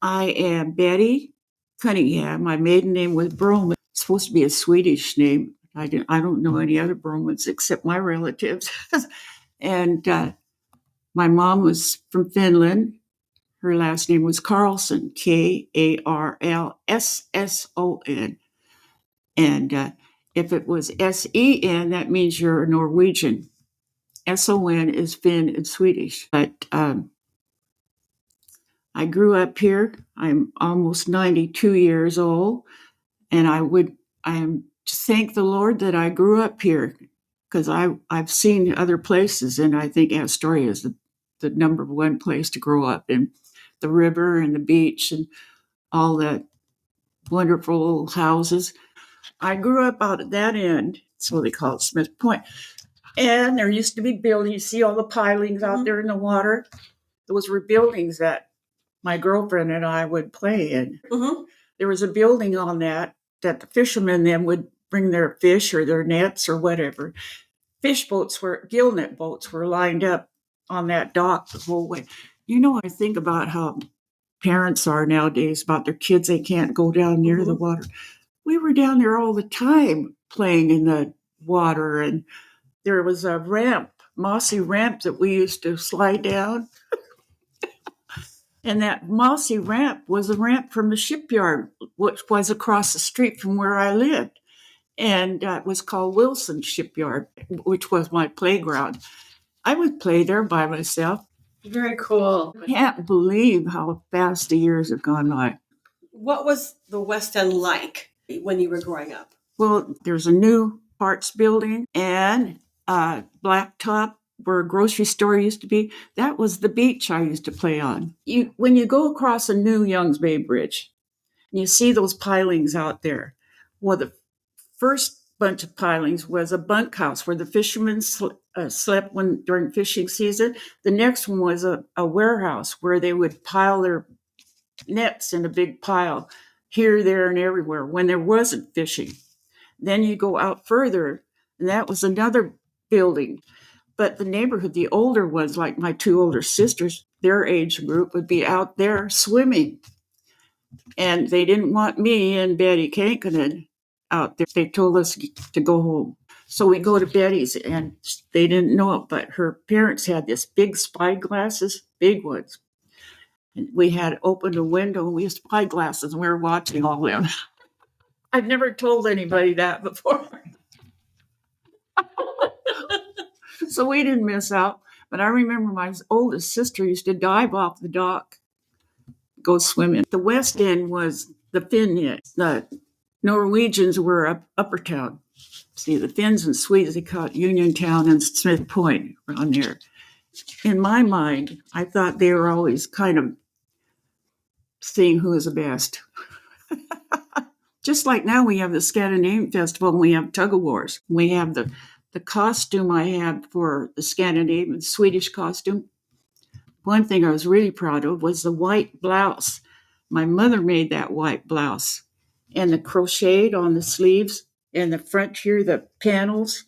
I am Betty Cunningham. My maiden name was Broman. It's supposed to be a Swedish name. I don't know any other Bromans except my relatives. and my mom was from Finland. Her last name was Carlson, Karlsson. And if it was Sen, that means you're a Norwegian. Son is Finn in Swedish. But I grew up here. I'm almost 92 years old. And I am to thank the Lord that I grew up here, because I've seen other places, and I think Astoria is the number one place to grow up, in the river and the beach and all that wonderful old houses. I grew up out at that end, so they call it Smith Point. And there used to be buildings. You see all the pilings out there in the water? Those were buildings that my girlfriend and I would play in. There was a building on that the fishermen then would bring their fish or their nets or whatever. Gill net boats were lined up on that dock the whole way. I think about how parents are nowadays about their kids. They can't go down near the water. We were down there all the time playing in the water, and there was a mossy ramp that we used to slide down. And that mossy ramp was a ramp from the Shipyard, which was across the street from where I lived. And it was called Wilson Shipyard, which was my playground. I would play there by myself. Very cool. I can't believe how fast the years have gone by. What was the West End like when you were growing up? Well, there's a new parts building and blacktop where a grocery store used to be. That was the beach I used to play on. When you go across a new Youngs Bay Bridge, and you see those pilings out there. Well, the first bunch of pilings was a bunkhouse where the fishermen slept during fishing season. The next one was a warehouse where they would pile their nets in a big pile here, there, and everywhere when there wasn't fishing. Then you go out further, and that was another building. But the neighborhood, the older ones, like my two older sisters, their age group would be out there swimming. And they didn't want me and Betty Cunningham out there. They told us to go home. So we go to Betty's, and they didn't know it, but her parents had this big spy glasses, big ones. And we had opened a window, and we had spy glasses, and we were watching all them. I've never told anybody that before. So we didn't miss out. But I remember my oldest sister used to dive off the dock, go swimming. The West End was the Finnish. The Norwegians were upper town. See, the Finns and Swedes, they call it Uniontown and Smith Point around there. In my mind, I thought they were always kind of seeing who was the best. Just like now we have the Scandinavian Festival and we have tug-of-wars. We have the costume I had for the Scandinavian Swedish costume. One thing I was really proud of was the white blouse. My mother made that white blouse. And the crocheted on the sleeves and the front here, the panels.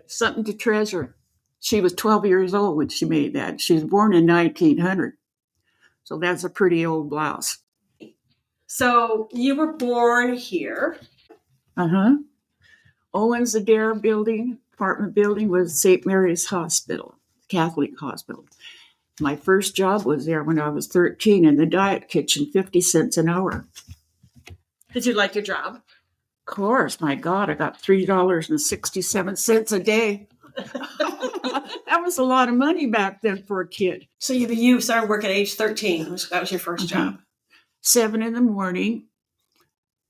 Something to treasure. She was 12 years old when she made that. She was born in 1900. So that's a pretty old blouse. So you were born here. Owens Adair apartment building was St. Mary's Hospital, Catholic hospital. My first job was there when I was 13 in the diet kitchen, 50 cents an hour. Did you like your job? Of course, my God, I got $3.67 a day. That was a lot of money back then for a kid. So you started work at age 13. That was your first job. 7 in the morning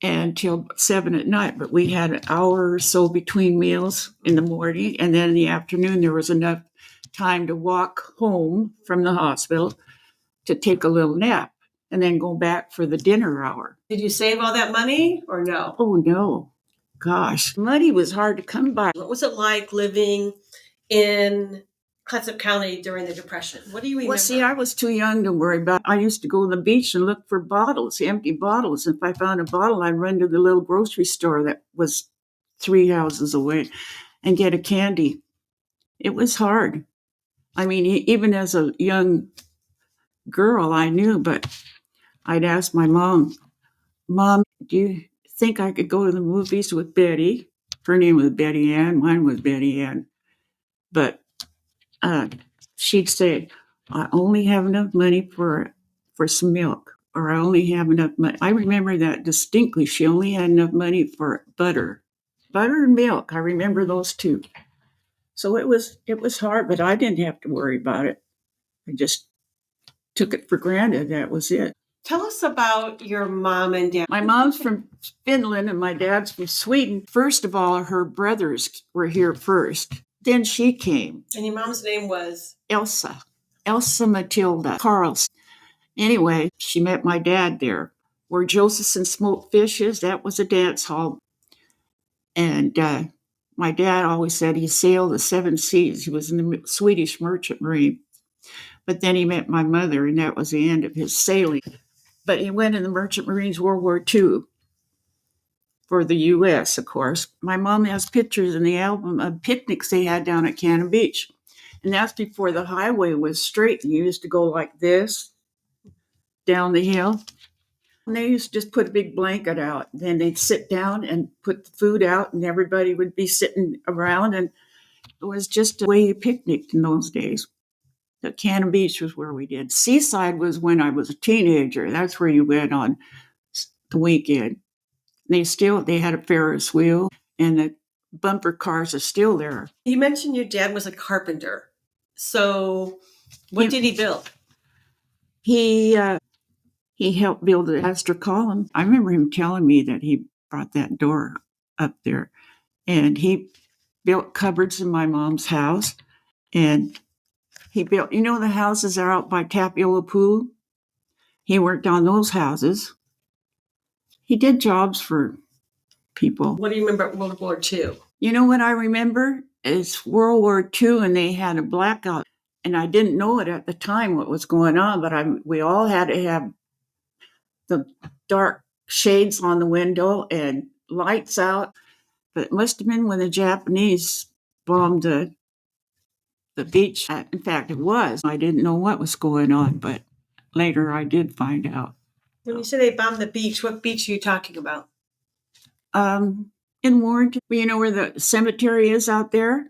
until 7 at night. But we had an hour or so between meals in the morning. And then in the afternoon, there was enough time to walk home from the hospital to take a little nap and then go back for the dinner hour. Did you save all that money or no? Oh, no. Gosh, money was hard to come by. What was it like living in Clatsop County during the Depression? What do you remember? Well, see, I was too young to worry about. I used to go to the beach and look for bottles, empty bottles. If I found a bottle, I'd run to the little grocery store that was 3 houses away and get a candy. It was hard. I mean, even as a young girl I knew, but I'd ask my mom, Mom, do you think I could go to the movies with Betty? Her name was Betty Ann, mine was Betty Ann. But uh, she'd say, I only have enough money for some milk, or I only have enough money. I remember that distinctly. She only had enough money for butter and milk. I remember those two. So it was hard, but I didn't have to worry about it. I just took it for granted. That was it. Tell us about your mom and dad. My mom's from Finland and my dad's from Sweden. First of all, her brothers were here first. Then she came. And your mom's name was? Elsa Matilda Carlson. Anyway, she met my dad there. Where Josephson Smoked Fish is, that was a dance hall. And my dad always said he sailed the 7 seas. He was in the Swedish Merchant Marine. But then he met my mother, and that was the end of his sailing. But he went in the Merchant Marines World War II for the U.S., of course. My mom has pictures in the album of picnics they had down at Cannon Beach. And that's before the highway was straight. You used to go like this down the hill. And they used to just put a big blanket out. Then they'd sit down and put the food out, and everybody would be sitting around. And it was just the way you picnicked in those days. The Cannon Beach was where we did. Seaside was when I was a teenager. That's where you went on the weekend. They had a Ferris wheel, and the bumper cars are still there. You mentioned your dad was a carpenter. So what did he build? He helped build the Astor column. I remember him telling me that he brought that door up there, and he built cupboards in my mom's house, and he built, the houses are out by Tapiola Pool? He worked on those houses. He did jobs for people. What do you remember about World War II? You know what I remember? It's World War II, and they had a blackout. And I didn't know it at the time what was going on, but we all had to have the dark shades on the window and lights out. But it must have been when the Japanese bombed the beach. In fact, it was. I didn't know what was going on, but later I did find out. When you say they bombed the beach, what beach are you talking about? In Warrenton, you know where the cemetery is out there?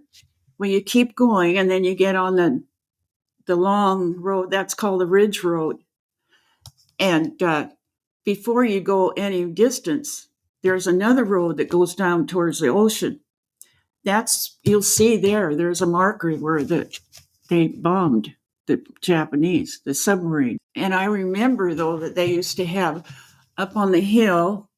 Well, you keep going, and then you get on the long road. That's called the Ridge Road. And before you go any distance, there's another road that goes down towards the ocean. You'll see there's a marker where they bombed the Japanese, the submarine. And I remember, though, that they used to have up on the hill,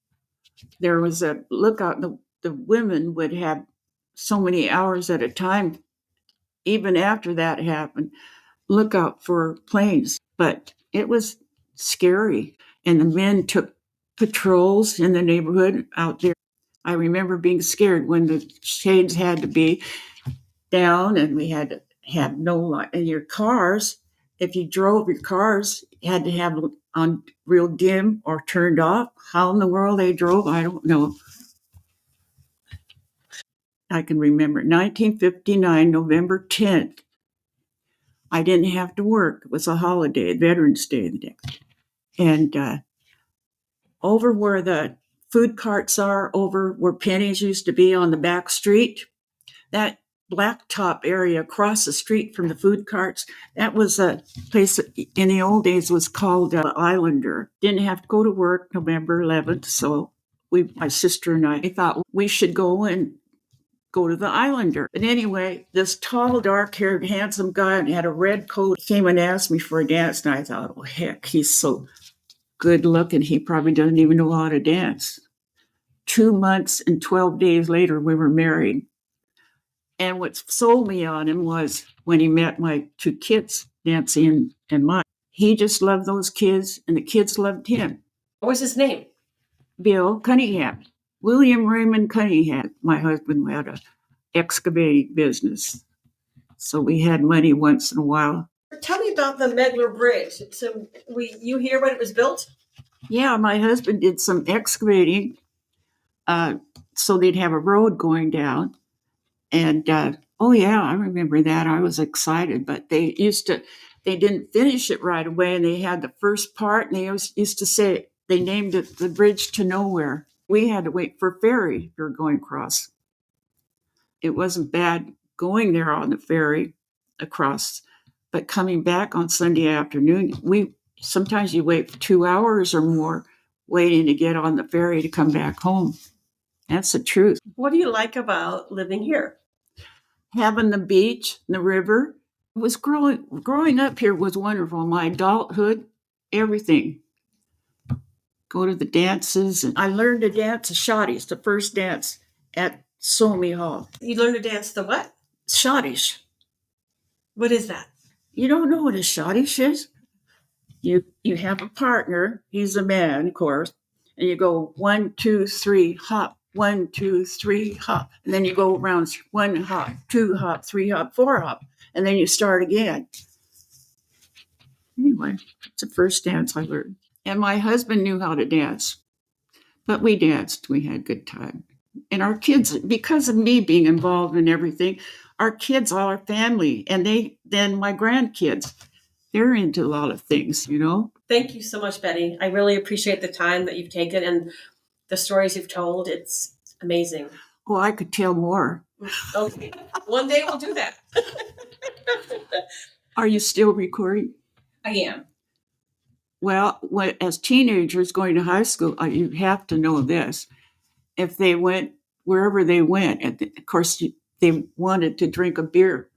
there was a lookout. The women would have so many hours at a time, even after that happened, look out for planes. But it was scary. And the men took patrols in the neighborhood out there. I remember being scared when the shades had to be down and we had to have no light. And your cars, if you drove your cars, you had to have on real dim or turned off. How in the world they drove, I don't know. I can remember 1959, November 10th. I didn't have to work. It was a holiday, Veterans Day the day. And over where the food carts are, over where Penny's used to be on the back street, that blacktop area across the street from the food carts, that was a place that in the old days was called Islander. Didn't have to go to work November 11th, so my sister and I thought we should go to the Islander. But anyway, this tall, dark-haired, handsome guy and had a red coat came and asked me for a dance, and I thought, oh, heck, he's so good-looking, he probably doesn't even know how to dance. 2 months and 12 days later, we were married. And what sold me on him was when he met my 2 kids, Nancy and Mike. He just loved those kids, and the kids loved him. What was his name? Bill Cunningham. William Raymond Cunningham. My husband had an excavating business. So we had money once in a while. Tell me about the Megler Bridge. So you hear when it was built? Yeah, my husband did some excavating so they'd have a road going down. And, oh, yeah, I remember that. I was excited. But they they didn't finish it right away, and they had the first part, and they used to say they named it the Bridge to Nowhere. We had to wait for a ferry if we were going across. It wasn't bad going there on the ferry across, but coming back on Sunday afternoon, sometimes you wait for 2 hours or more waiting to get on the ferry to come back home. That's the truth. What do you like about living here? Having the beach, the river. It was growing up here was wonderful. My adulthood, everything. Go to the dances, and I learned to dance a schottische, the first dance at Somi Hall. You learned to dance the what? Schottische. What is that? You don't know what a schottische is? You have a partner. He's a man, of course, and you go 1, 2, 3, hop. 1, 2, 3, hop, and then you go around 1 hop, 2 hop, 3 hop, 4 hop, and then you start again. Anyway, it's the first dance I learned, and my husband knew how to dance, but we danced. We had a good time, and our kids, because of me being involved in everything, our kids, all our family, and then my grandkids, they're into a lot of things, you know. Thank you so much, Betty. I really appreciate the time that you've taken and the stories you've told. It's amazing. Oh, I could tell more. Okay. One day we'll do that. Are you still recording? I am. Well, as teenagers going to high school, you have to know this. If they went wherever they went, and of course, they wanted to drink a beer.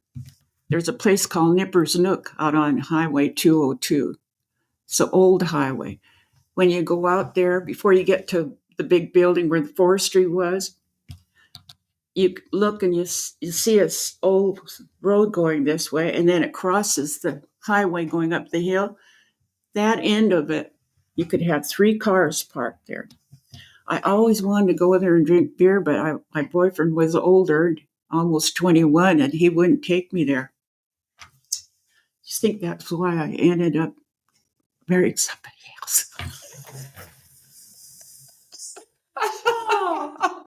There's a place called Nipper's Nook out on Highway 202. It's an old highway. When you go out there, before you get to the big building where the forestry was, you look and you see a old road going this way, and then it crosses the highway going up the hill. That end of it, you could have 3 cars parked there. I always wanted to go there and drink beer, but my boyfriend was older, almost 21, and he wouldn't take me there. I just think that's why I ended up marrying somebody else.